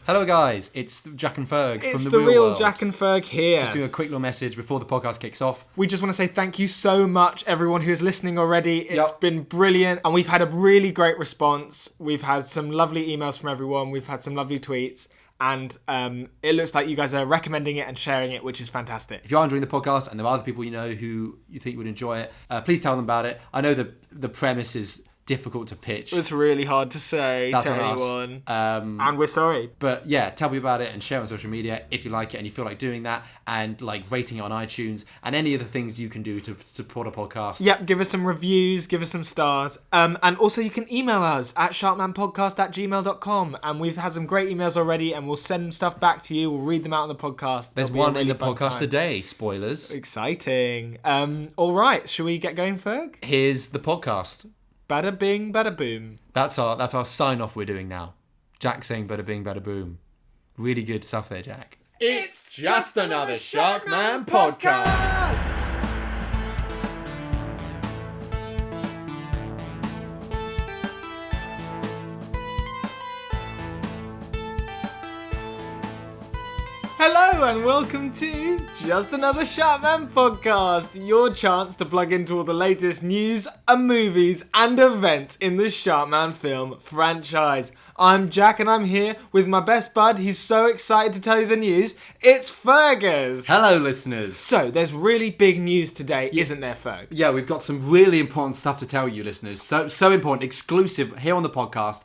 Hello guys, it's Jack and Ferg It's from the real world. Jack and Ferg here. Just doing a quick little message before the podcast kicks off. We just want to say thank you so much, everyone who's listening already. It's Yep. been brilliant, and we've had a really great response. We've had some lovely emails from everyone. We've had some lovely tweets, and it looks like you guys are recommending it and sharing it, which is fantastic. If you are enjoying the podcast and there are other people you know who you think would enjoy it, please tell them about it. I know the premise is difficult to pitch. It's really hard to say That's to on us. anyone, Um, and we're sorry. But yeah, tell me about it and share it on social media if you like it and you feel like doing that, and like rating it on iTunes and any of the things you can do to support a podcast. Yep, give us some reviews, give us some stars. And also you can email us at sharpmanpodcast@gmail.com. And we've had some great emails already, and we'll send stuff back to you. We'll read them out on the podcast. There's one in the podcast today, spoilers. Exciting. All right, shall we get going, Ferg? Here's the podcast. Bada bing, bada boom. That's our sign off we're doing now. Jack saying bada bing, bada boom. Really good stuff there, Jack. It's just another Sharkman podcast. Hello and welcome to Just Another Sharkman podcast, your chance to plug into all the latest news and movies and events in the Sharkman film franchise. I'm Jack and I'm here with my best bud. He's so excited to tell you the news. It's Fergus. Hello, listeners. So, there's really big news today, isn't there, Ferg? Yeah, we've got some really important stuff to tell you, listeners. So important, exclusive here on the podcast.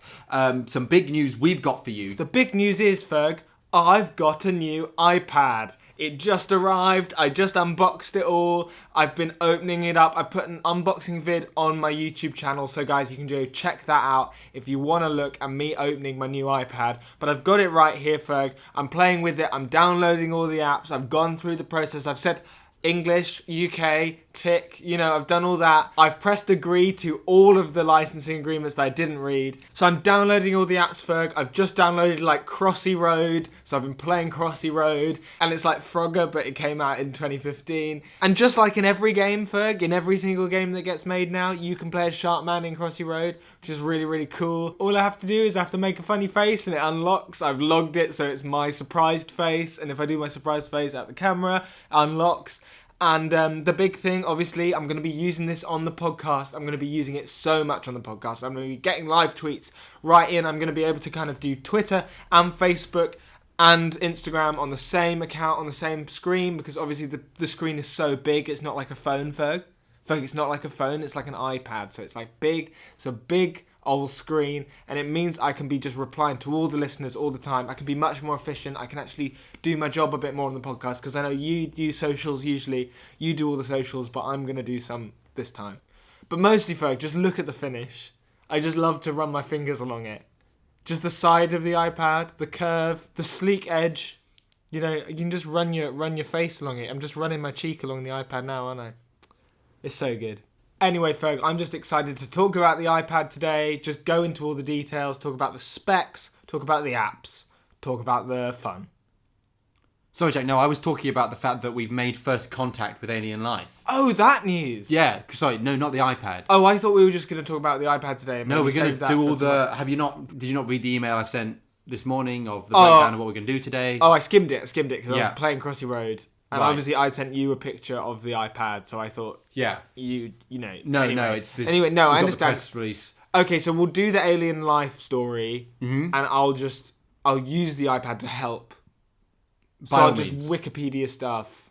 Some big news we've got for you. The big news is, Ferg, I've got a new iPad. It just arrived. I just unboxed it all. I've been opening it up. I put an unboxing vid on my YouTube channel, so guys, you can go check that out if you want to look at me opening my new iPad. But I've got it right here, Ferg. I'm playing with it. I'm downloading all the apps. I've gone through the process. I've said English, UK, tick, I've done all that. I've pressed agree to all of the licensing agreements that I didn't read. So I'm downloading all the apps, Ferg. I've just downloaded like Crossy Road, so I've been playing Crossy Road, and it's like Frogger, but it came out in 2015. And just like in every game, Ferg, in every single game that gets made now, you can play as Sharkman in Crossy Road, which is really, really cool. All I have to do is I have to make a funny face and it unlocks. I've logged it, so it's my surprised face, and if I do my surprised face at the camera, it unlocks. And the big thing, obviously, I'm going to be using this on the podcast. I'm going to be using it so much on the podcast. I'm going to be getting live tweets right in. I'm going to be able to kind of do Twitter and Facebook and Instagram on the same account, on the same screen, because obviously the screen is so big. It's not like a phone, Ferg. Ferg, it's not like a phone. It's like an iPad. So it's like big. It's a big old screen, and it means I can be just replying to all the listeners all the time. I can be much more efficient. I can actually do my job a bit more on the podcast, because I know you do socials usually. You do all the socials, but I'm going to do some this time. But mostly, Ferg, just look at the finish. I just love to run my fingers along it. Just the side of the iPad, the curve, the sleek edge. You can just run your face along it. I'm just running my cheek along the iPad now, aren't I? It's so good. Anyway, Ferg, I'm just excited to talk about the iPad today, just go into all the details, talk about the specs, talk about the apps, talk about the fun. Sorry, Jack, no, I was talking about the fact that we've made first contact with alien life. Oh, that news! Yeah, sorry, no, not the iPad. Oh, I thought we were just going to talk about the iPad today. And no, we're going to do all the... tomorrow. Did you not read the email I sent this morning of the breakdown of what we're going to do today? Oh, I skimmed it because I was playing Crossy Road. And right. Obviously, I sent you a picture of the iPad, so I thought, yeah, No, anyway. No, it's this. Anyway, no, I understand. The press release. Okay, so we'll do the alien life story, mm-hmm. and I'll use the iPad to help. So By all I'll just means. Wikipedia stuff.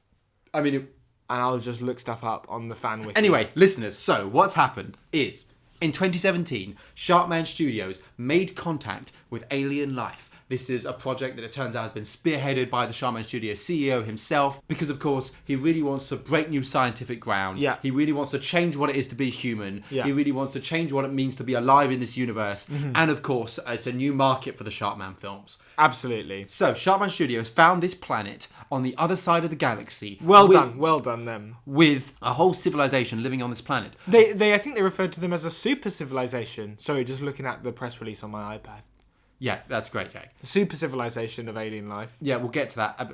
I mean, and I'll just look stuff up on the fan wikis. Anyway, listeners, so what's happened is in 2017, Sharkman Studios made contact with alien life. This is a project that it turns out has been spearheaded by the Sharkman Studio CEO himself, because of course he really wants to break new scientific ground. Yeah. He really wants to change what it is to be human. Yeah. He really wants to change what it means to be alive in this universe. Mm-hmm. And of course, it's a new market for the Sharkman films. Absolutely. So, Sharkman Studios found this planet on the other side of the galaxy. Well done them. With a whole civilization living on this planet. I think they referred to them as a super civilization. Sorry, just looking at the press release on my iPad. Yeah, that's great, Jack. The super civilization of alien life. Yeah, we'll get to that.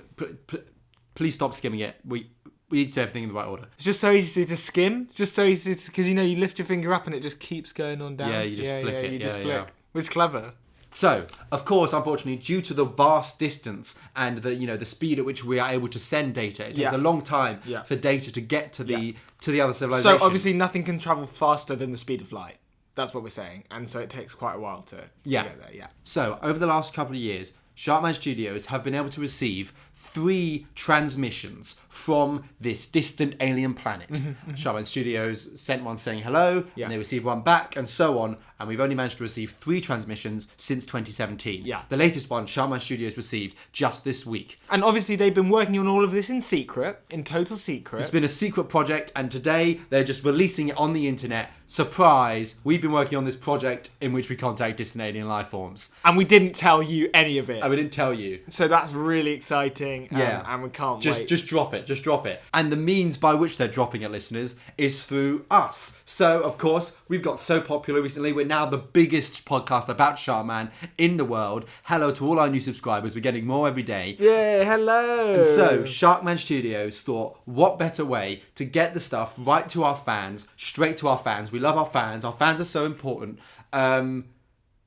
Please stop skimming it. We need to say everything in the right order. It's just so easy to skim. It's just so easy because you lift your finger up and it just keeps going on down. Yeah, you just flick it. You just flick. Yeah. Which is clever. So, of course, unfortunately, due to the vast distance and the speed at which we are able to send data, it takes a long time for data to get to the other civilization. So obviously nothing can travel faster than the speed of light. That's what we're saying. And so it takes quite a while to get there. Yeah. So, over the last couple of years, Sharkman Studios have been able to receive 3 transmissions from this distant alien planet. Sharkman Studios sent one saying hello, and they received one back, and so on. And we've only managed to receive 3 transmissions since 2017. Yeah. The latest one, Sharkman Studios received just this week. And obviously they've been working on all of this in secret, in total secret. It's been a secret project, and today they're just releasing it on the internet. Surprise! We've been working on this project in which we contact distant alien life forms. And we didn't tell you any of it. And we didn't tell you. So that's really exciting. And we can't wait. Just drop it. Just drop it. And the means by which they're dropping it, listeners, is through us. So, of course, we've got so popular recently. We're now the biggest podcast about Sharkman in the world. Hello to all our new subscribers. We're getting more every day. Yeah, hello. And so, Sharkman Studios thought, what better way to get the stuff right to our fans, straight to our fans. We love our fans. Our fans are so important. The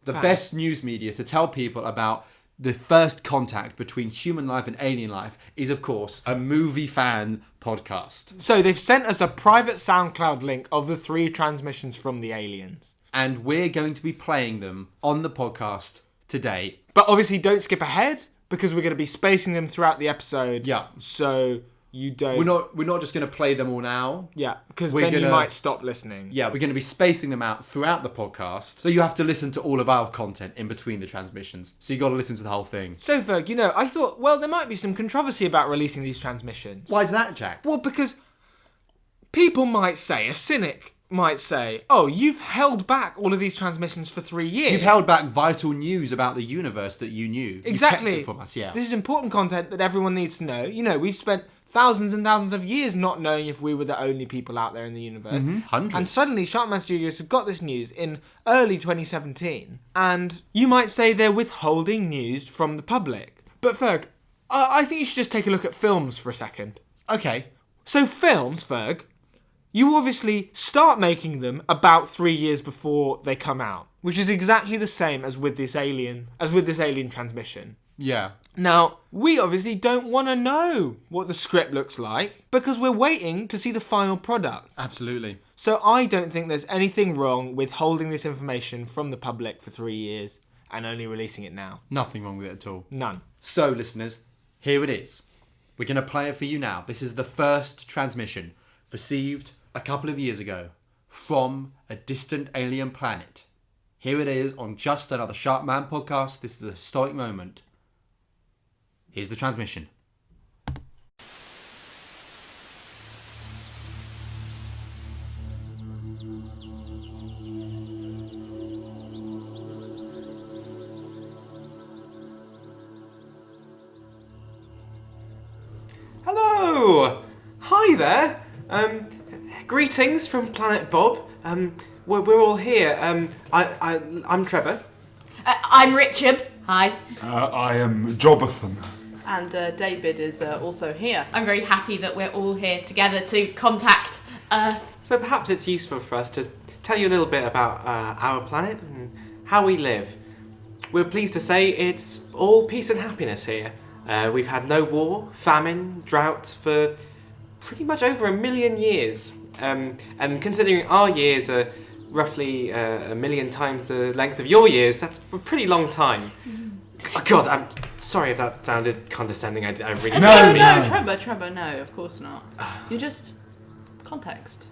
best news media to tell people about the first contact between human life and alien life is, of course, a movie fan podcast. So they've sent us a private SoundCloud link of the 3 transmissions from the aliens. And we're going to be playing them on the podcast today. But obviously don't skip ahead, because we're going to be spacing them throughout the episode. Yeah. So you don't... We're not just going to play them all now. Yeah, because then you might stop listening. Yeah, we're going to be spacing them out throughout the podcast. So you have to listen to all of our content in between the transmissions. So you got to listen to the whole thing. So, Ferg, I thought, well, there might be some controversy about releasing these transmissions. Why is that, Jack? Well, because people might say, a cynic might say, oh, you've held back all of these transmissions for 3 years. You've held back vital news about the universe that you knew. Exactly. You kept it from us, yeah. This is important content that everyone needs to know. We've spent thousands and thousands of years not knowing if we were the only people out there in the universe. Hundreds. And suddenly Sharkman Studios have got this news in early 2017. And you might say they're withholding news from the public. But Ferg, I think you should just take a look at films for a second. Okay. So films, Ferg, you obviously start making them about 3 years before they come out. Which is exactly the same as with this alien transmission. Yeah. Now, we obviously don't want to know what the script looks like because we're waiting to see the final product. Absolutely. So I don't think there's anything wrong with holding this information from the public for 3 years and only releasing it now. Nothing wrong with it at all. None. So, listeners, here it is. We're going to play it for you now. This is the first transmission received a couple of years ago from a distant alien planet. Here it is on Just Another Sharkman podcast. This is a historic moment. Here's the transmission. Hello! Hi there! Greetings from Planet Bob. We're all here. I'm Trebor. I'm Richarb. Hi. I am Jobathan. And Dabid is also here. I'm very happy that we're all here together to contact Earth. So perhaps it's useful for us to tell you a little bit about our planet and how we live. We're pleased to say it's all peace and happiness here. We've had no war, famine, drought for pretty much over 1 million years. And considering our years are roughly 1 million times the length of your years, that's a pretty long time. Oh, God, I'm sorry if that sounded condescending. I really No, Trebor, no, of course not. You're just context.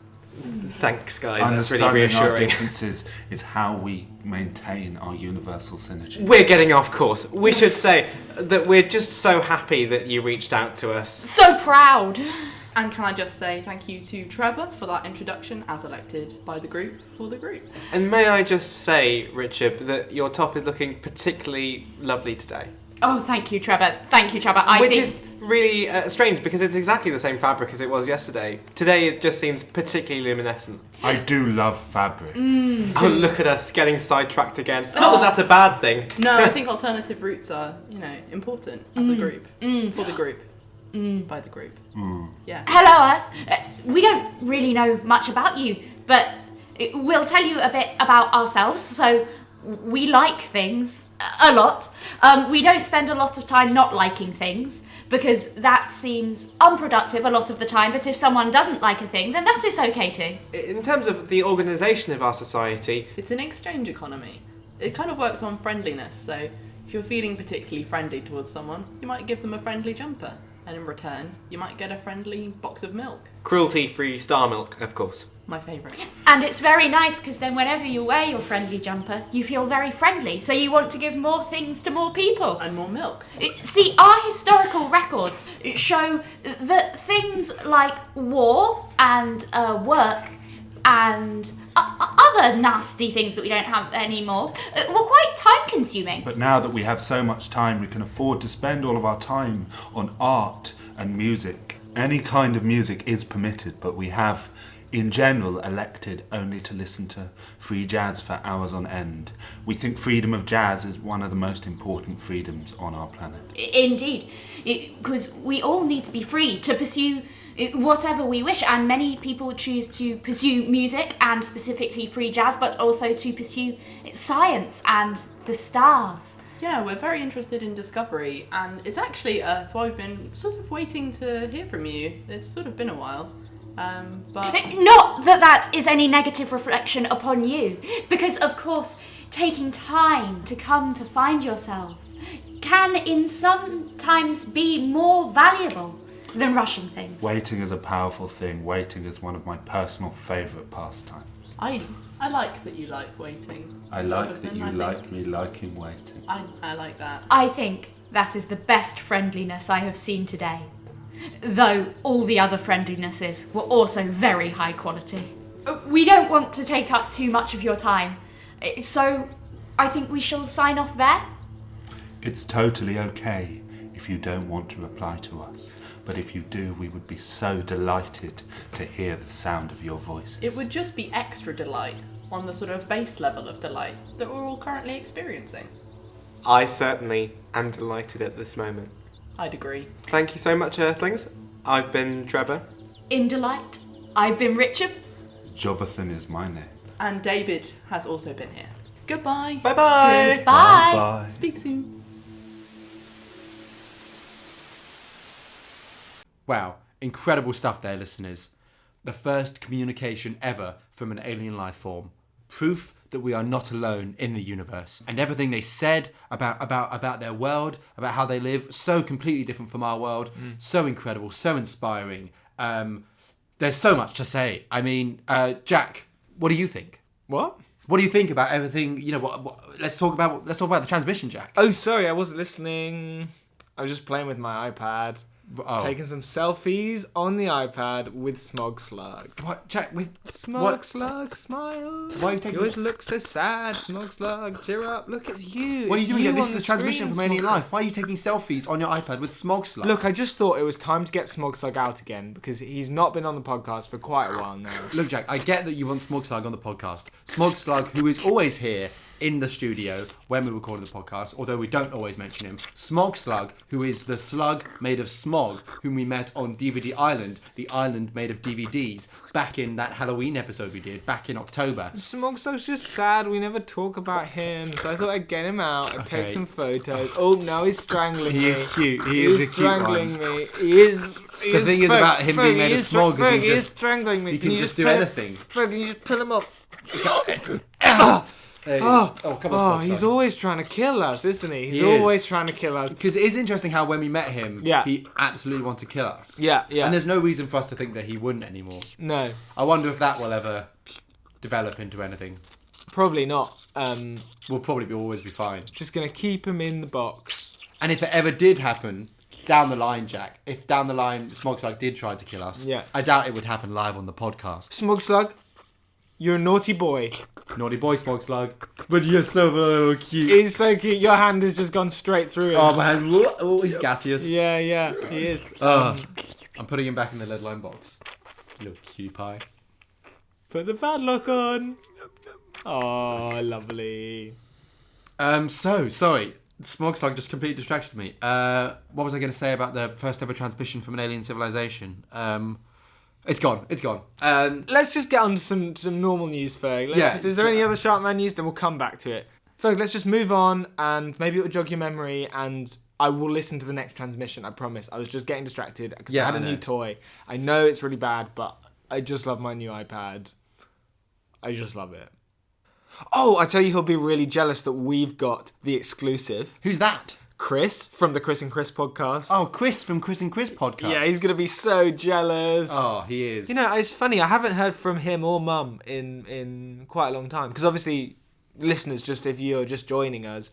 Thanks, guys. That's really reassuring. Our differences is how we maintain our universal synergy. We're getting off course. We should say that we're just so happy that you reached out to us. So proud. And can I just say thank you to Trebor for that introduction as elected by the group for the group. And may I just say, Richard, that your top is looking particularly lovely today. Oh, thank you, Trebor. Thank you, Trebor. Which is really strange because it's exactly the same fabric as it was yesterday. Today it just seems particularly luminescent. I do love fabric. Oh, look at us getting sidetracked again. Not that that's a bad thing. No, I think alternative routes are, important as a group. For the group. By the group. Yeah. Hello, Earth. We don't really know much about you, but we'll tell you a bit about ourselves. So, we like things a lot. We don't spend a lot of time not liking things, because that seems unproductive a lot of the time, but if someone doesn't like a thing, then that is okay too. In terms of the organisation of our society, It's an exchange economy. It kind of works on friendliness, so if you're feeling particularly friendly towards someone, you might give them a friendly jumper, and in return, you might get a friendly box of milk. cruelty-free star milk, of course. My favourite. And it's very nice, because then whenever you wear your friendly jumper, you feel very friendly, so you want to give more things to more people. And more milk. See, our historical records show that things like war and work and other nasty things that we don't have anymore were quite time-consuming. But now that we have so much time, we can afford to spend all of our time on art and music. Any kind of music is permitted, but we have, in general, elected only to listen to free jazz for hours on end. We think freedom of jazz is one of the most important freedoms on our planet. Indeed, because we all need to be free to pursue whatever we wish, and many people choose to pursue music and specifically free jazz, but also to pursue science and the stars. Yeah, we're very interested in discovery, and it's actually Earth. I've been sort of waiting to hear from you. It's sort of been a while. But Not that that is any negative reflection upon you, because of course taking time to come to find yourselves can in sometimes be more valuable than rushing things. Waiting is a powerful thing. Waiting is one of my personal favourite pastimes. I like that you like waiting. I like that Jobathan, you I think. like me liking waiting. I like that. I think that is the best friendliness I have seen today, though all the other friendlinesses were also very high quality. We don't want to take up too much of your time, so I think we shall sign off there. It's totally okay if you don't want to reply to us. But if you do, we would be so delighted to hear the sound of your voices. It would just be extra delight on the sort of base level of delight that we're all currently experiencing. I certainly am delighted at this moment. I'd agree. Thank you so much, Earthlings. I've been Trebor. In delight, I've been Richarb. Jobathan is my name. And Dabid has also been here. Goodbye. Bye-bye! Goodbye. Bye. Speak soon. Wow, incredible stuff there, listeners. The first communication ever from an alien life form. Proof that we are not alone in the universe. And everything they said about their world, about how they live, so completely different from our world. So incredible, so inspiring. There's so much to say. I mean, Jack, what do you think? What? What do you think about everything? You know, let's talk about the transmission, Jack. Oh, sorry, I wasn't listening. I was just playing with my iPad. Oh. Taking some selfies on the iPad with Smog Slug. What, Jack? Smog What? Slug, smile. Why are you taking- You always look so sad, Smog Slug. Cheer up. Look, it's you. What are you It's doing? you This on is a the transmission screen, from Alien Smog Slug. Life. Why are you taking selfies on your iPad with Smog Slug? Look, I just thought it was time to get Smog Slug out again because he's not been on the podcast for quite a while now. Look, Jack, I get that you want Smog Slug on the podcast. Smog Slug, who is always here in the studio when we record the podcast, although we don't always mention him. Smog Slug, who is the slug made of smog, whom we met on DVD Island, the island made of DVDs, back in that Halloween episode we did, back in October. Smog Slug's just sad. We never talk about him, so I thought I'd get him out and take Okay. some photos. Oh, now he's strangling me. He is cute. He He is is a cute one. strangling me. He is. The thing is about him being made of smog is he he is just- strangling me. he can you just do pull- anything. Fergus, can you just pull him up? There he is. Oh, Come on, oh, Smog he's Slug. always trying to kill us, isn't he? He's He always is. trying to kill us. Because it is interesting how when we met him, Yeah. he absolutely wanted to kill us. Yeah, yeah. And there's no reason for us to think that he wouldn't anymore. No, I wonder if that will ever develop into anything. probably not. We'll probably always be fine. Just gonna keep him in the box. And if it ever did happen, down the line, Jack, if down the line Smog Slug did try to kill us, Yeah. I doubt it would happen live on the podcast. Smog Slug, you're a naughty boy. Naughty boy, Smog Slug. But you're so cute. He's so cute. Your hand has just gone straight through him. Oh, man. Oh, he's gaseous. Yeah, yeah, he is. Oh, I'm putting him back in the lead line box. Little cutie pie. Put the padlock on. Oh, lovely. Sorry. Smog Slug just completely distracted me. What was I going to say about the first ever transmission from an alien civilization? It's gone. Let's just get on to some normal news, Ferg. Yeah, Is there any other Sharkman news? Then we'll come back to it. Ferg, let's just move on, and maybe it'll jog your memory, and I will listen to the next transmission, I promise. I was just getting distracted because I had a new toy. I know it's really bad, but I just love my new iPad. I just love it. Oh, I tell you he'll be really jealous that we've got the exclusive. Who's that? Chris from the Chris and Chris podcast. Oh, Chris from Chris and Chris podcast. Yeah, he's going to be so jealous. Oh, he is. You know, it's funny. I haven't heard from him or Mum in quite a long time. Because obviously, listeners, just if you're just joining us,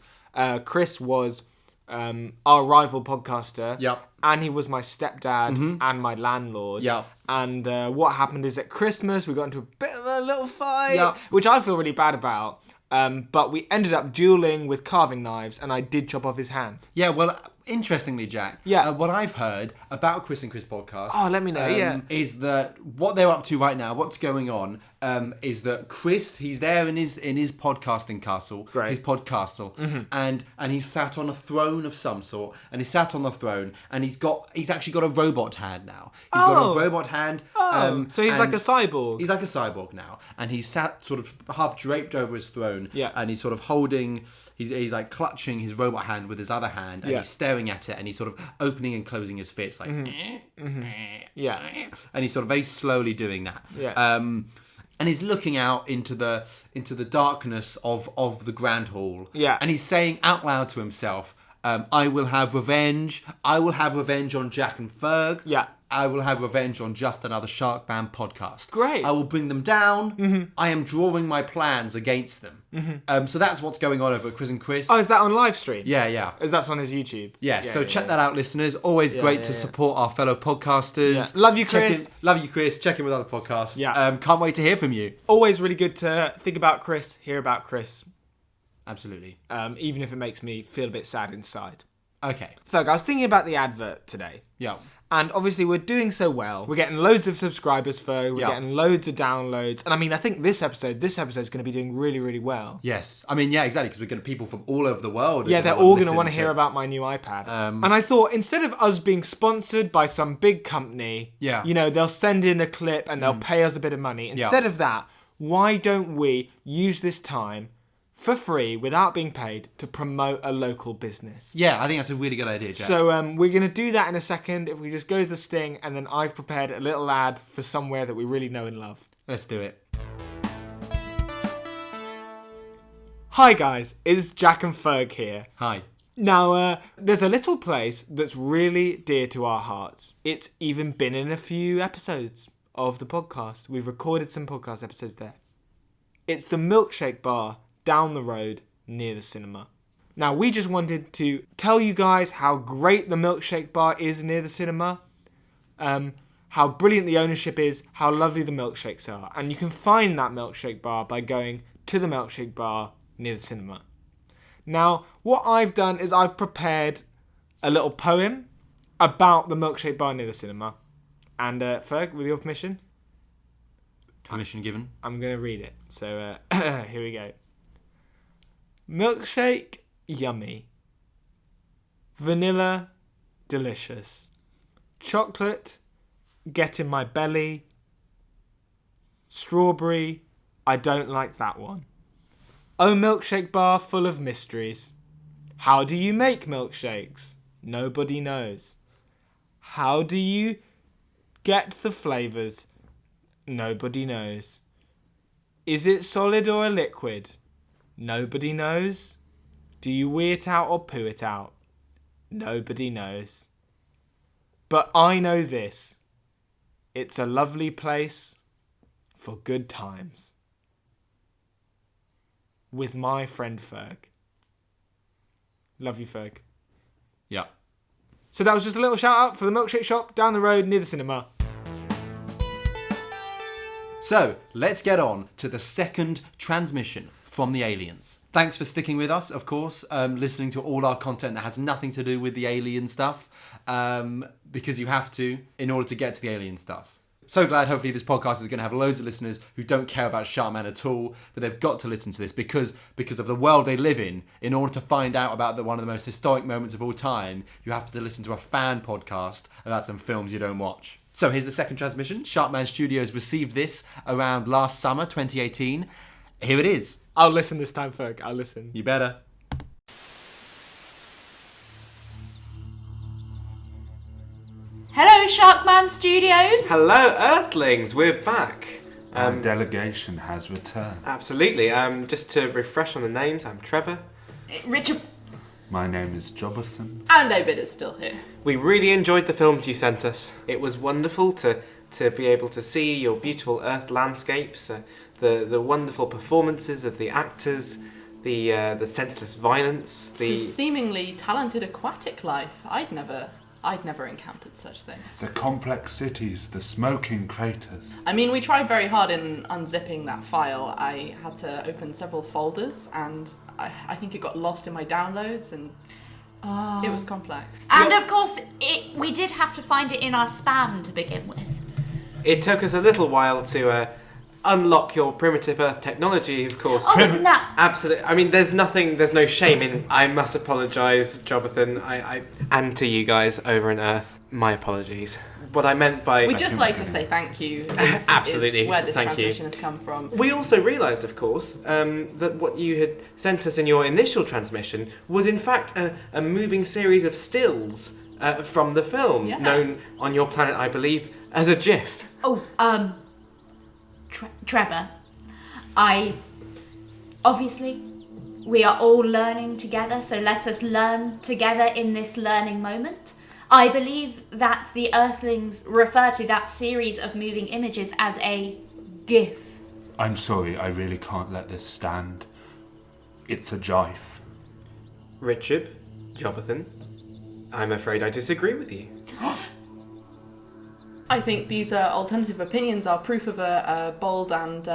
Chris was our rival podcaster. Yep. And he was my stepdad and my landlord. Yep. And what happened is at Christmas, we got into a bit of a little fight, which I feel really bad about. But we ended up dueling with carving knives, and I did chop off his hand. Yeah, well, interestingly, Jack, what I've heard about Chris and Chris podcast... Oh, let me know, is that what they're up to right now, what's going on, is that Chris, he's there in his podcasting castle, his podcastle, and he's sat on a throne of some sort, and he's sat on the throne, and he's actually got a robot hand now. He's got a robot hand. So he's like a cyborg. He's like a cyborg now, and he's sat sort of half draped over his throne, and he's sort of holding... He's like clutching his robot hand with his other hand, and he's staring at it, and he's sort of opening and closing his fists, like, and he's sort of very slowly doing that. And he's looking out into the darkness of the grand hall. And he's saying out loud to himself, I will have revenge. I will have revenge on Jack and Ferg. I will have revenge on just another Shark Band podcast. Great. I will bring them down. I am drawing my plans against them. So that's what's going on over at Chris and Chris. Oh, is that on live stream? Yeah. That's on his YouTube? So check that out, listeners. Always great to support our fellow podcasters. Love you, Chris. Love you, Chris. Check in with other podcasts. Can't wait to hear from you. Always really good to think about Chris, hear about Chris. Absolutely. Even if it makes me feel a bit sad inside. Okay. Ferg, I was thinking about the advert today. Yeah. And obviously we're doing so well. We're getting loads of subscribers, Ferg. We're getting loads of downloads. And I mean, I think this episode is going to be doing really, really well. Yes. I mean, yeah, exactly. Because we're going to people from all over the world. Yeah, they're all going to want to hear about my new iPad. And I thought, instead of us being sponsored by some big company, you know, they'll send in a clip and they'll pay us a bit of money. Instead of that, why don't we use this time for free, without being paid, to promote a local business? Yeah, I think that's a really good idea, Jack. So we're going to do that in a second. If we just go to the sting, and then I've prepared a little ad for somewhere that we really know and love. Let's do it. Hi guys, it's Jack and Ferg here. Hi. Now, there's a little place that's really dear to our hearts. It's even been in a few episodes of the podcast. We've recorded some podcast episodes there. It's the Milkshake Bar down the road near the cinema. Now, we just wanted to tell you guys how great the Milkshake Bar is near the cinema, how brilliant the ownership is, how lovely the milkshakes are. And you can find that Milkshake Bar by going to the Milkshake Bar near the cinema. Now, what I've done is I've prepared a little poem about the Milkshake Bar near the cinema. And Ferg, with your permission? Permission given. I'm going to read it. So here we go. Milkshake, yummy. Vanilla, delicious. Chocolate, get in my belly. Strawberry, I don't like that one. Oh, Milkshake Bar full of mysteries. How do you make milkshakes? Nobody knows. How do you get the flavours? Nobody knows. Is it solid or a liquid? Nobody knows. Do you wee it out or poo it out? Nobody knows. But I know this. It's a lovely place for good times. With my friend Ferg. Love you, Ferg. Yeah. So that was just a little shout out for the milkshake shop down the road near the cinema. So, let's get on to the second transmission from the aliens. Thanks for sticking with us, of course, listening to all our content that has nothing to do with the alien stuff, because you have to in order to get to the alien stuff. So glad, hopefully this podcast is going to have loads of listeners who don't care about Sharkman at all, but they've got to listen to this because of the world they live in order to find out about one of the most historic moments of all time, you have to listen to a fan podcast about some films you don't watch. So here's the second transmission. Sharkman Studios received this around last summer, 2018. Here it is. I'll listen this time, Ferg. I'll listen. You better. Hello, Sharkman Studios. Hello, Earthlings. We're back. Our delegation has returned. Absolutely. Just to refresh on the names, I'm Trebor. Richard. My name is Jobathan. And Dabid is still here. We really enjoyed the films you sent us. It was wonderful to be able to see your beautiful Earth landscapes, the wonderful performances of the actors, the senseless violence, The seemingly talented aquatic life. I'd never encountered such things. The complex cities, the smoking craters. I mean, we tried very hard in unzipping that file. I had to open several folders, and I think it got lost in my downloads, and it was complex. And of course, we did have to find it in our spam to begin with. It took us a little while to unlock your primitive Earth technology, of course. Oh, no. Absolutely. I mean, there's no shame in. I must apologise, Jobathan, and to you guys over in Earth. My apologies. What I meant by We'd just like to say thank you. Absolutely, is where this thank you. transmission has come from. We also realised, of course, that what you had sent us in your initial transmission was in fact a moving series of stills from the film, Yes. known on your planet, I believe, as a GIF. Oh, Trebor. Obviously, we are all learning together, so let us learn together in this learning moment. I believe that the Earthlings refer to that series of moving images as a GIF. I'm sorry, I really can't let this stand. It's a jive. Richarb, Jobathan, I'm afraid I disagree with you. I think these alternative opinions are proof of a bold and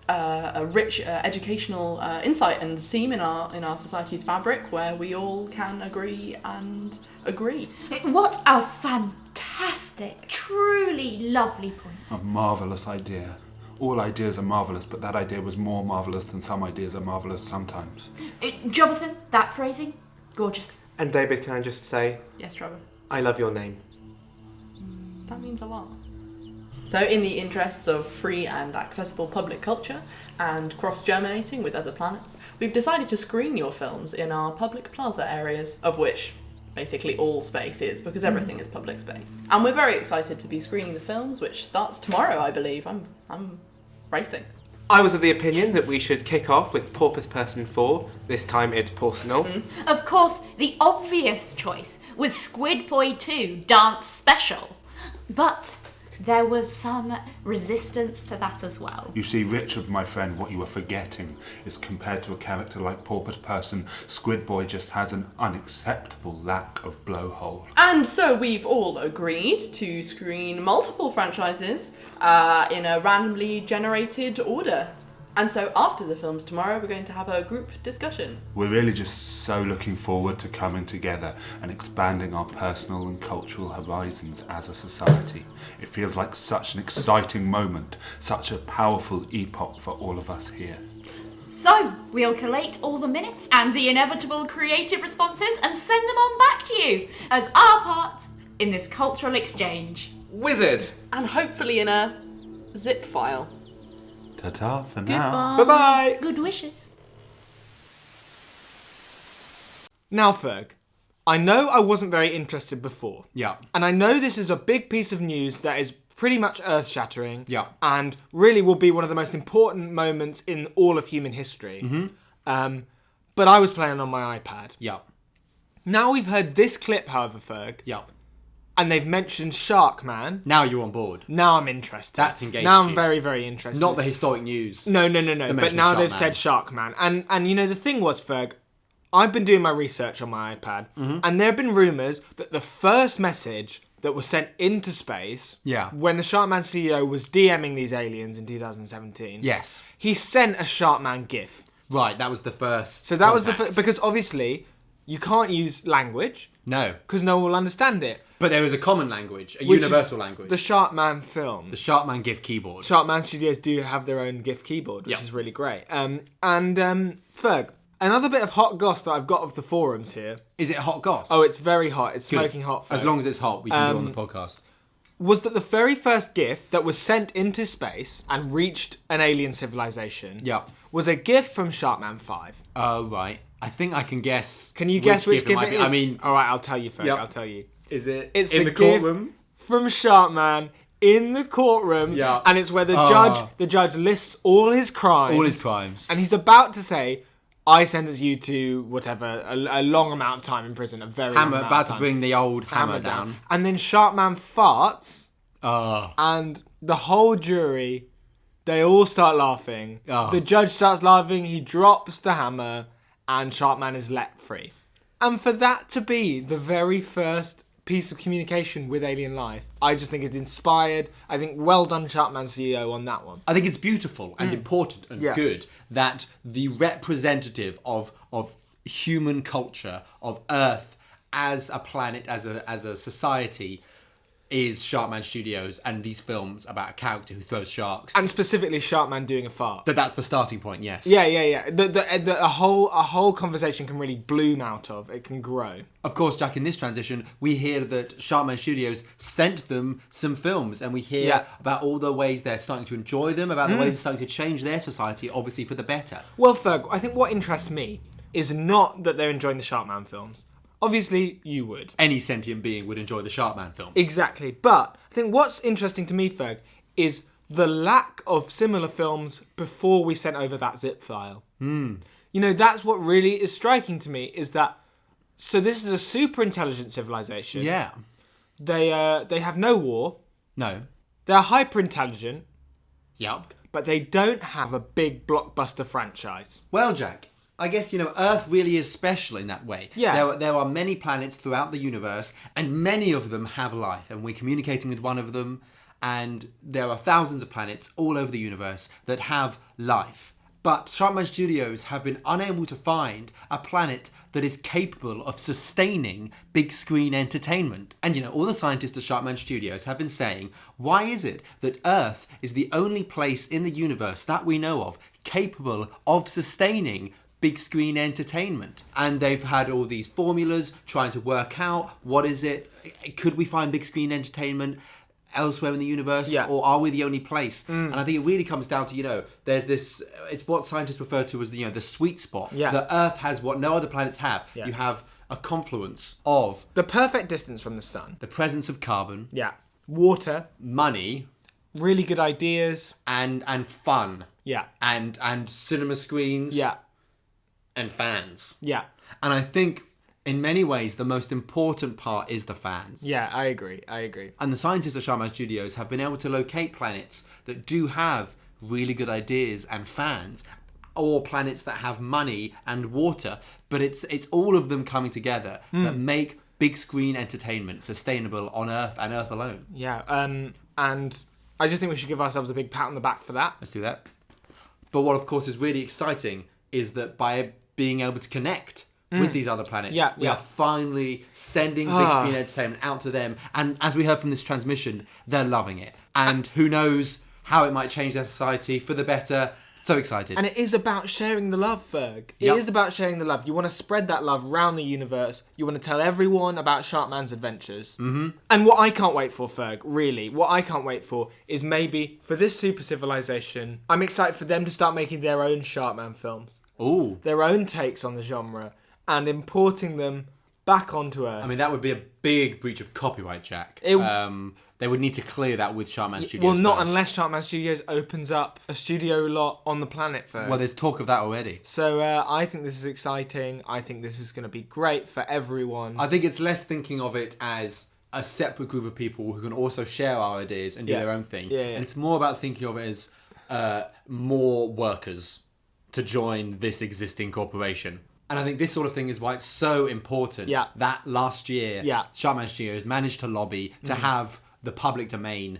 a rich educational insight and seam in our society's fabric, where we all can agree and agree. What a fantastic, truly lovely point. A marvellous idea. All ideas are marvellous, but that idea was more marvellous than some ideas are marvellous sometimes. Jobathan, that phrasing, gorgeous. And Dabid, can I just say, Yes, Trevor. I love your name. That means a lot. So, in the interests of free and accessible public culture and cross-germinating with other planets, we've decided to screen your films in our public plaza areas, of which basically all space is, because everything is public space. And we're very excited to be screening the films, which starts tomorrow, I believe. I'm racing. I was of the opinion that we should kick off with Porpoise Person 4. This time it's personal. Of course, the obvious choice was Squid Boy 2 Dance Special. But there was some resistance to that as well. You see, Richard, my friend, what you are forgetting is compared to a character like Porpoise Person, Squid Boy just has an unacceptable lack of blowhole. And so we've all agreed to screen multiple franchises in a randomly generated order. And so after the films tomorrow, we're going to have a group discussion. We're really just so looking forward to coming together and expanding our personal and cultural horizons as a society. It feels like such an exciting moment, such a powerful epoch for all of us here. So, we'll collate all the minutes and the inevitable creative responses and send them on back to you as our part in this cultural exchange. Wizard! And hopefully in a zip file. Ta-ta for now. Goodbye. Bye-bye! Good wishes. Now, Ferg, I know I wasn't very interested before. Yeah. And I know this is a big piece of news that is pretty much earth-shattering. Yeah. And really will be one of the most important moments in all of human history. Mm-hmm. But I was playing on my iPad. Yeah. Now we've heard this clip, however, Ferg, Yeah. and they've mentioned Sharkman. Now you're on board. Now I'm interested. That's engaged Now I'm you. very, very interested. Not the historic news. No. The But mention now of they've Sharkman. said Sharkman. And you know, the thing was, Ferg, I've been doing my research on my iPad, and there have been rumours that the first message that was sent into space, when the Sharkman CEO was DMing these aliens in 2017, Yes. he sent a Sharkman GIF. Right, that was the first. So that was the contact. first, because obviously you can't use language No. because no one will understand it. But there was a common language, a Which is universal language. The Sharkman film. The Sharkman GIF keyboard. Sharkman Studios do have their own GIF keyboard, which Yep. is really great. Ferg, another bit of hot goss that I've got of the forums here. Is it hot goss? Oh, it's very hot. It's Good. smoking hot, Ferg. As long as it's hot, we can do it on the podcast. Was that the very first GIF that was sent into space and reached an alien civilization? Yeah. was a GIF from Sharkman 5. Oh, right. I think I can guess. Can you guess which GIF it is? I mean, all right, I'll tell you, Ferg. Yep. I'll tell you. is it It's in the the courtroom? From Sharkman in the courtroom. Yeah. And it's where the judge lists all his crimes. All his crimes. And he's about to say, I sentence you to whatever, a long amount of time in prison, a very long amount About of to time. bring the old hammer down. And then Sharkman farts, Oh. and the whole jury, they all start laughing. Oh. The judge starts laughing, he drops the hammer, and Sharkman is let free. And for that to be the very first piece of communication with alien life, I just think it's inspired. I think well done, Sharkman CEO, on that one. I think it's beautiful and important and Yeah. good that the representative of human culture, of Earth as a planet, as a society, is Sharkman Studios and these films about a character who throws sharks. And specifically Sharkman doing a fart. That's the starting point, yes. Yeah. A whole conversation can really bloom out of. It can grow. Of course, Jack, in this transition, we hear that Sharkman Studios sent them some films, and we hear about all the ways they're starting to enjoy them, about the ways they're starting to change their society, obviously for the better. Well, Ferg, I think what interests me is not that they're enjoying the Sharkman films. Obviously, you would. Any sentient being would enjoy the Sharkman films. Exactly. But I think what's interesting to me, Ferg, is the lack of similar films before we sent over that zip file. You know, that's what really is striking to me, is that, so this is a super intelligent civilization. Yeah. They have no war. No. They're hyper intelligent, Yup. but they don't have a big blockbuster franchise. Well, Jack, I guess, Earth really is special in that way. Yeah. There are many planets throughout the universe, and many of them have life, and we're communicating with one of them, and there are thousands of planets all over the universe that have life. But Sharkman Studios have been unable to find a planet that is capable of sustaining big screen entertainment. And all the scientists at Sharkman Studios have been saying, why is it that Earth is the only place in the universe that we know of capable of sustaining big screen entertainment? And they've had all these formulas trying to work out, what is it? Could we find big screen entertainment elsewhere in the universe, or are we the only place? And I think it really comes down to, there's this, it's what scientists refer to as the sweet spot. The Earth has what no other planets have. You have a confluence of The perfect distance from the sun. the presence of carbon, Yeah. Water. money, Really good ideas. and fun, Yeah. and cinema screens, Yeah. and fans. Yeah. And I think in many ways the most important part is the fans. Yeah, I agree. And the scientists at Sharkman Studios have been able to locate planets that do have really good ideas and fans, or planets that have money and water, but it's all of them coming together that make big screen entertainment sustainable on Earth and Earth alone. Yeah, and I just think we should give ourselves a big pat on the back for that. Let's do that. But what of course is really exciting is that by being able to connect with these other planets, we are finally sending big screen entertainment out to them, and as we heard from this transmission, they're loving it. And who knows how it might change their society for the better. So excited. And it is about sharing the love, Ferg. It is about sharing the love. You want to spread that love around the universe. You want to tell everyone about Sharkman's adventures. And what I can't wait for, Ferg, really, what I can't wait for is maybe for this super civilization, I'm excited for them to start making their own Sharkman films. Ooh. Their own takes on the genre and importing them back onto Earth. I mean, that would be a big breach of copyright, Jack. They would need to clear that with Sharkman Studios. Well, not first. unless Sharkman Studios opens up a studio lot on the planet first. Well, there's talk of that already. So I think this is exciting. I think this is going to be great for everyone. I think it's less thinking of it as a separate group of people who can also share our ideas and do their own thing. And it's more about thinking of it as more workers to join this existing corporation. And I think this sort of thing is why it's so important that last year Sharkman Studios managed to lobby to have the public domain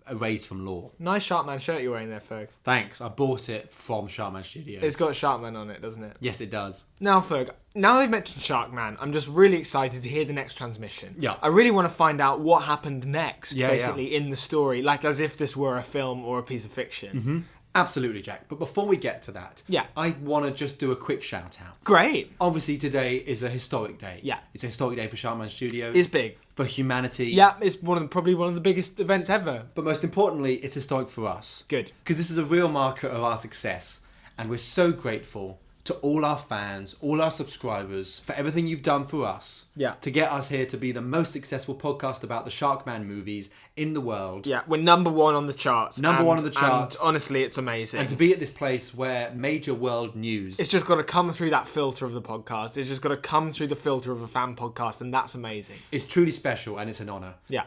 erased from law. Nice Sharkman shirt you're wearing there, Ferg. Thanks. I bought it from Sharkman Studios. It's got Sharkman on it, doesn't it? Yes, it does. Now, Ferg, now they've mentioned Sharkman, I'm just really excited to hear the next transmission. Yeah. I really want to find out what happened next, basically, in the story, like as if this were a film or a piece of fiction. Absolutely, Jack. But before we get to that, I want to just do a quick shout out. Great. Obviously, today is a historic day. Yeah. It's a historic day for Sharkman Studios. It's big. For humanity. Yeah, it's probably one of the biggest events ever. But most importantly, it's historic for us. Good. Because this is a real marker of our success. And we're so grateful to all our fans, all our subscribers, for everything you've done for us. Yeah. To get us here to be the most successful podcast about the Sharkman movies in the world. Yeah, we're number one on the charts. Number one on the charts. And honestly, it's amazing. And to be at this place where major world news... It's just got to come through that filter of the podcast. It's just got to come through the filter of a fan podcast, and that's amazing. It's truly special, and it's an honour. Yeah.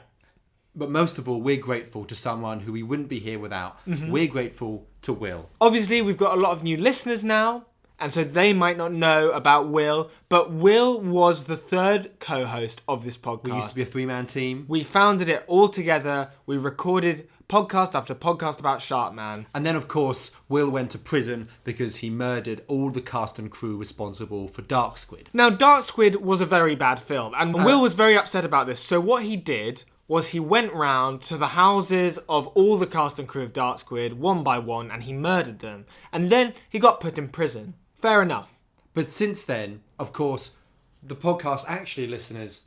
But most of all, we're grateful to someone who we wouldn't be here without. We're grateful to Will. Obviously, we've got a lot of new listeners now, and so they might not know about Will, but Will was the third co-host of this podcast. We used to be a three-man team. We founded it all together. We recorded podcast after podcast about Sharkman. And then, of course, Will went to prison because he murdered all the cast and crew responsible for Dark Squid. Now, Dark Squid was a very bad film, and Will was very upset about this. So what he did was he went round to the houses of all the cast and crew of Dark Squid, one by one, and he murdered them. And then he got put in prison. Fair enough. But since then, of course, the podcast actually, listeners,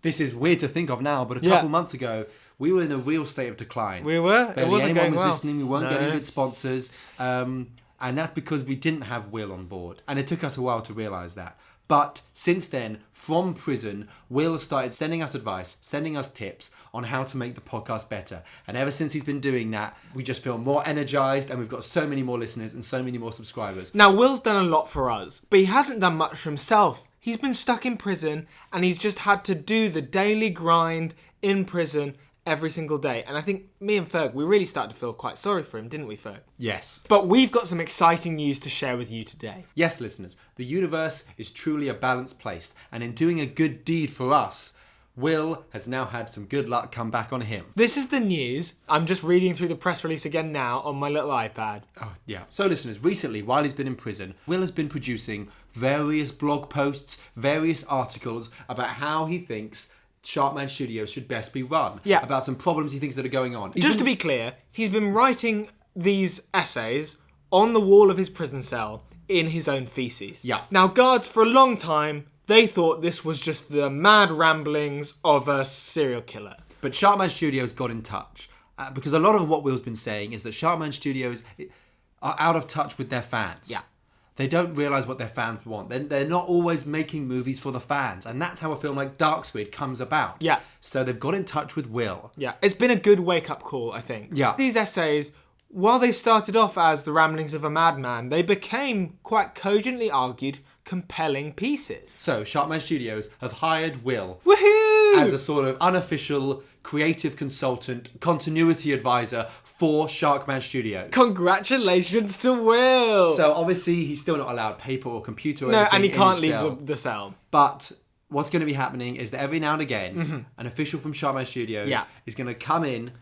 this is weird to think of now, but a couple months ago, we were in a real state of decline. We were. Barely it wasn't anyone going was well. listening. We weren't getting good sponsors. And that's because we didn't have Will on board. And it took us a while to realise that. But since then, from prison, Will started sending us advice, sending us tips on how to make the podcast better. And ever since he's been doing that, we just feel more energised, and we've got so many more listeners and so many more subscribers. Now, Will's done a lot for us, but he hasn't done much for himself. He's been stuck in prison, and he's just had to do the daily grind in prison every single day. And I think me and Ferg, we really started to feel quite sorry for him, didn't we, Ferg? Yes. But we've got some exciting news to share with you today. Yes, listeners, the universe is truly a balanced place, and in doing a good deed for us, Will has now had some good luck come back on him. This is the news. I'm just reading through the press release again now on my little iPad. Oh, yeah. So, listeners, recently, while he's been in prison, Will has been producing various blog posts, various articles about how he thinks Sharkman Studios should best be run. Yeah. About some problems he thinks that are going on. Just to be clear, he's been writing these essays on the wall of his prison cell in his own feces. Yeah. Now, guards, for a long time, they thought this was just the mad ramblings of a serial killer. But Sharkman Studios got in touch. Because a lot of what Will's been saying is that Sharkman Studios are out of touch with their fans. Yeah. They don't realise what their fans want. They're not always making movies for the fans. And that's how a film like Dark Squid comes about. Yeah. So they've got in touch with Will. Yeah, it's been a good wake-up call, I think. Yeah. These essays, while they started off as the ramblings of a madman, they became quite cogently argued, compelling pieces. So Sharkman Studios have hired Will Woohoo! as a sort of unofficial creative consultant, continuity advisor for Sharkman Studios. Congratulations to Will! So obviously he's still not allowed paper or computer or no, anything and he in can't his leave cell. the cell. But what's going to be happening is that every now and again, an official from Sharkman Studios is going to come in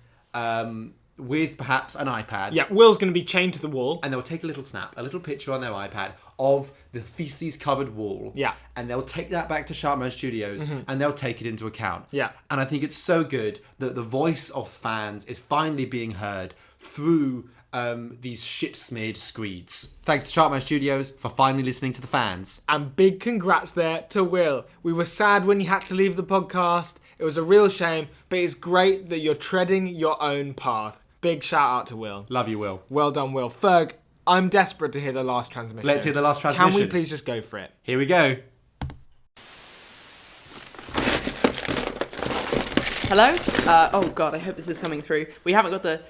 with perhaps an iPad. Yeah, Will's going to be chained to the wall. And they'll take a little snap, a little picture on their iPad of the feces-covered wall. Yeah. And they'll take that back to Sharkman Studios and they'll take it into account. Yeah. And I think it's so good that the voice of fans is finally being heard through these shit-smeared screeds. Thanks to Sharkman Studios for finally listening to the fans. And big congrats there to Will. We were sad when you had to leave the podcast. It was a real shame, but it's great that you're treading your own path. Big shout out to Will. Love you, Will. Well done, Will. Ferg, I'm desperate to hear the last transmission. Let's hear the last transmission. Can we please just go for it? Here we go. Hello? Oh god, I hope this is coming through. We haven't got the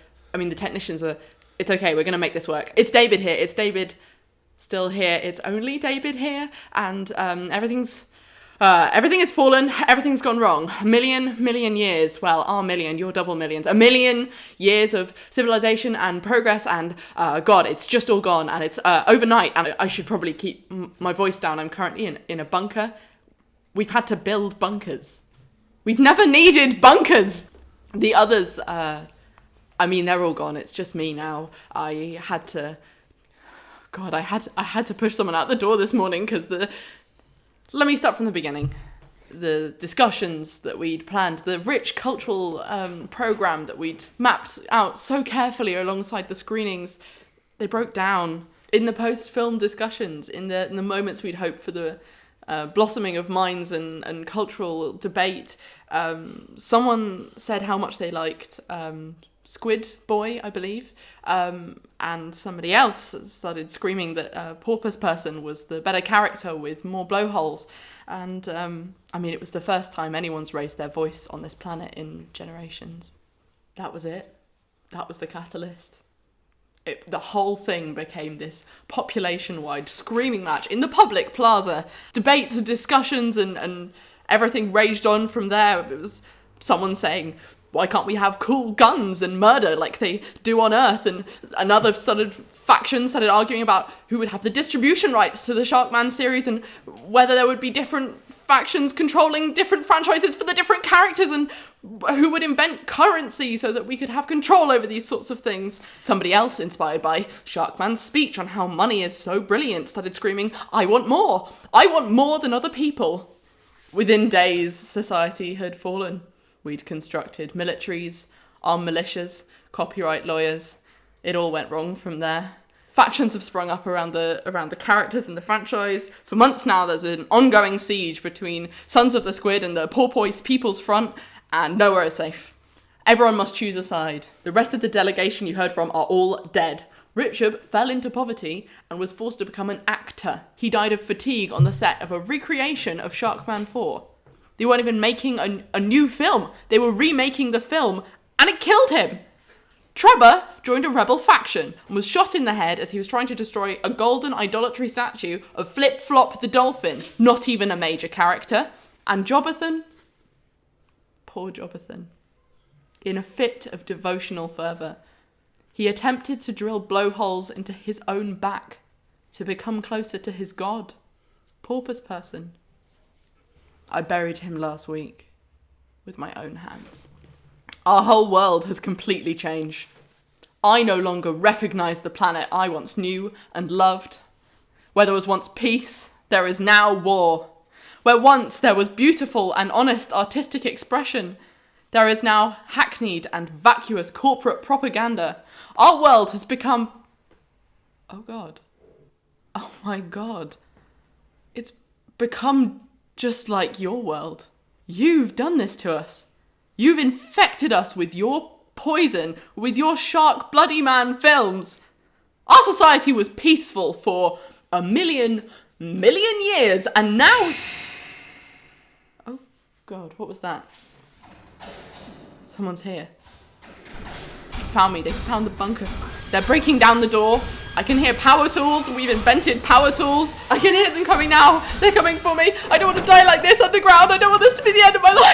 technicians are... It's okay, we're going to make this work. It's Dabid here. It's Dabid still here. It's only Dabid here. And everything has fallen. Everything's gone wrong. A million years. Well, our million, your double millions. A million years of civilization and progress. And God, it's just all gone. And it's overnight. And I should probably keep my voice down. I'm currently in a bunker. We've had to build bunkers. We've never needed bunkers. The others, they're all gone. It's just me now. I had to push someone out the door this morning because let me start from the beginning. The discussions that we'd planned, the rich cultural program that we'd mapped out so carefully alongside the screenings, they broke down in the post-film discussions, in the moments we'd hoped for the blossoming of minds and cultural debate. Someone said how much they liked squid boy, I believe, and somebody else started screaming that Porpoise Person was the better character with more blowholes. And, I mean, it was the first time anyone's raised their voice on this planet in generations. That was it. That was the catalyst. The whole thing became this population-wide screaming match in the public plaza. Debates and discussions and everything raged on from there. It was someone saying, why can't we have cool guns and murder like they do on Earth? And another faction started arguing about who would have the distribution rights to the Sharkman series and whether there would be different factions controlling different franchises for the different characters and who would invent currency so that we could have control over these sorts of things. Somebody else, inspired by Sharkman's speech on how money is so brilliant, started screaming, I want more! I want more than other people! Within days, society had fallen. We'd constructed militaries, armed militias, copyright lawyers. It all went wrong from there. Factions have sprung up around the characters in the franchise. For months now, there's an ongoing siege between Sons of the Squid and the Porpoise People's Front, and nowhere is safe. Everyone must choose a side. The rest of the delegation you heard from are all dead. Richarb fell into poverty and was forced to become an actor. He died of fatigue on the set of a recreation of Sharkman 4. They weren't even making a new film. They were remaking the film, and it killed him. Trebor joined a rebel faction and was shot in the head as he was trying to destroy a golden idolatry statue of Flip Flop the dolphin, not even a major character. And Jobathan, poor Jobathan, in a fit of devotional fervour, he attempted to drill blowholes into his own back to become closer to his god, Porpoise Person. I buried him last week with my own hands. Our whole world has completely changed. I no longer recognise the planet I once knew and loved. Where there was once peace, there is now war. Where once there was beautiful and honest artistic expression, there is now hackneyed and vacuous corporate propaganda. Our world has become... Oh God. Oh my God. It's become just like your world. You've done this to us. You've infected us with your poison, with your Shark Bloody Man films. Our society was peaceful for a million years, and now... Oh God, what was that? Someone's here. They found me. They found the bunker. They're breaking down the door. I can hear power tools. We've invented power tools. I can hear them coming now. They're coming for me. I don't want to die like this underground. I don't want this to be the end of my life.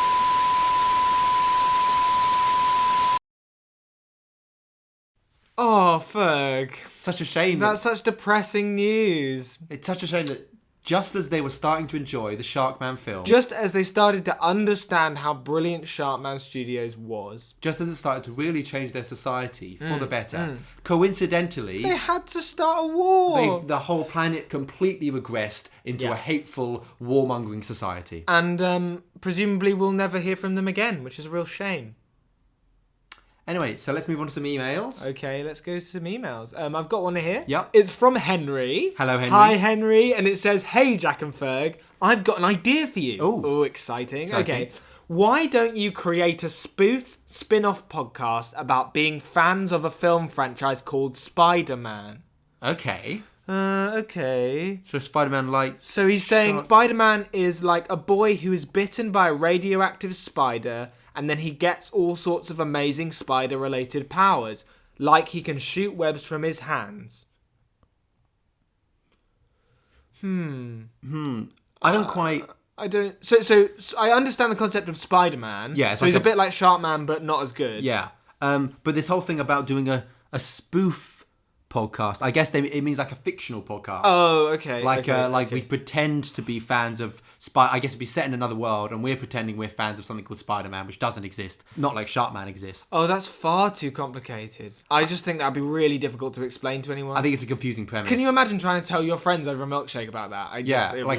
Oh, Ferg. Such a shame. That's such depressing news. It's such a shame that just as they were starting to enjoy the Sharkman film, Just as they started to understand how brilliant Sharkman Studios was, just as it started to really change their society for the better, coincidentally, they had to start a war. the whole planet completely regressed into a hateful, warmongering society. And presumably we'll never hear from them again, which is a real shame. Anyway, so let's move on to some emails. Okay, let's go to some emails. I've got one here. Yep. It's from Henry. Hello, Henry. Hi, Henry. And it says, hey, Jack and Ferg, I've got an idea for you. Ooh. Exciting. Okay. Why don't you create a spin-off podcast about being fans of a film franchise called Spider-Man? Okay. Okay. So Spider-Man So he's saying Spider-Man is like a boy who is bitten by a radioactive spider, and then he gets all sorts of amazing spider-related powers, like he can shoot webs from his hands. I don't quite... So I understand the concept of Spider-Man. Yeah, so he's a bit like Sharkman, but not as good. Yeah. But this whole thing about doing a spoof podcast, I guess it means like a fictional podcast. Oh, okay. Like we pretend to be fans of I guess it'd be set in another world, and we're pretending we're fans of something called Spider-Man, which doesn't exist. Not like Sharkman exists. Oh, that's far too complicated. I just think that'd be really difficult to explain to anyone. I think it's a confusing premise. Can you imagine trying to tell your friends over a milkshake about that?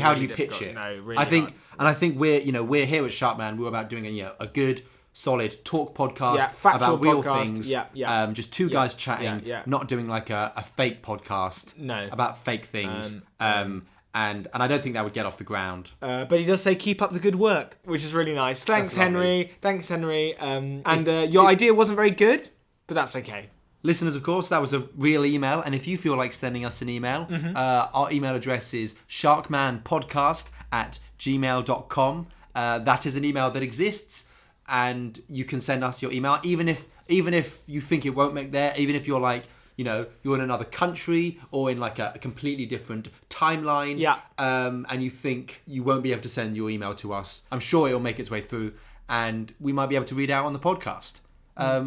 How do you pitch it? No, really I think, hard. and I think we're here at Sharkman. We're about doing a good, solid talk podcast factual about real podcast. things. Just two guys chatting, not doing like a fake podcast. No. About fake things. And I don't think that would get off the ground. But he does say keep up the good work, which is really nice. Thanks, Henry. Thanks, Henry. Your idea wasn't very good. but that's okay. Listeners, of course, that was a real email. And if you feel like sending us an email, our email address is sharkmanpodcast@gmail.com. That is an email that exists, and you can send us your email, even if you think it won't make there, even if you're like, you're in another country or in like a completely different timeline, and you think you won't be able to send your email to us. I'm sure it'll make its way through, and we might be able to read out on the podcast.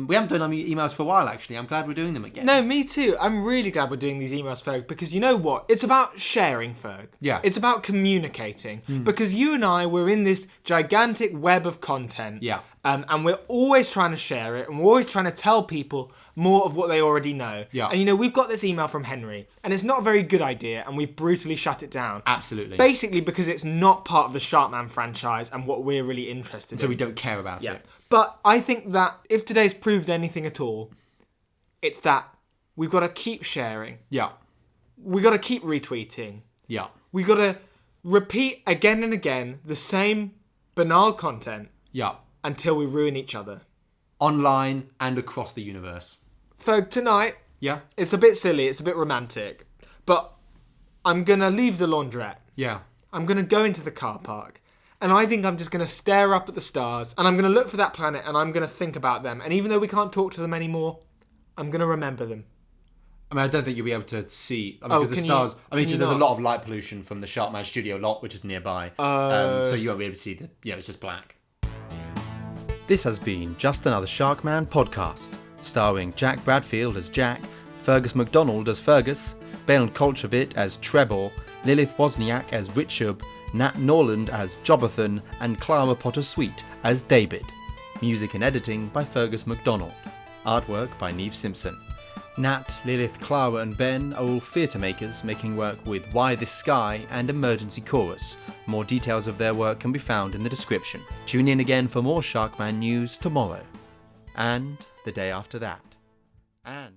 We haven't done emails for a while, actually. I'm glad we're doing them again. No, me too. I'm really glad we're doing these emails, Ferg, because you know what? It's about sharing, Ferg. Yeah. It's about communicating. Because you and I, we're in this gigantic web of content. Yeah. And we're always trying to share it, and we're always trying to tell people more of what they already know. Yeah. And we've got this email from Henry, and it's not a very good idea, and we've brutally shut it down. Absolutely. Basically because it's not part of the Sharkman franchise and what we're really interested in. So we don't care about it. But I think that if today's proved anything at all, it's that we've got to keep sharing. Yeah. We've got to keep retweeting. Yeah. We've got to repeat again and again the same banal content Yeah. until we ruin each other. Online and across the universe. Ferg, tonight, Yeah. it's a bit silly, it's a bit romantic, but I'm going to leave the laundrette. Yeah. I'm going to go into the car park. And I think I'm just going to stare up at the stars, and I'm going to look for that planet, and I'm going to think about them. And even though we can't talk to them anymore, I'm going to remember them. I mean, I don't think you'll be able to see. Because the stars. Because there's a lot of light pollution from the Sharkman studio lot, which is nearby. So you won't be able to see the. Yeah, it's just black. This has been Just Another Sharkman podcast, starring Jack Bradfield as Jack, Fergus Macdonald as Fergus, Bale Kulvichit as Trebor, Lilith Wozniak as Richarb, Nat Norland as Jobathan, and Clara Sweet as Dabid. Music and editing by Fergus Macdonald. Artwork by Niamh Simpson. Nat, Lilith, Clara and Ben are all theatre makers making work with Why This Sky and Emergency Chorus. More details of their work can be found in the description. Tune in again for more Sharkman news tomorrow. And the day after that. And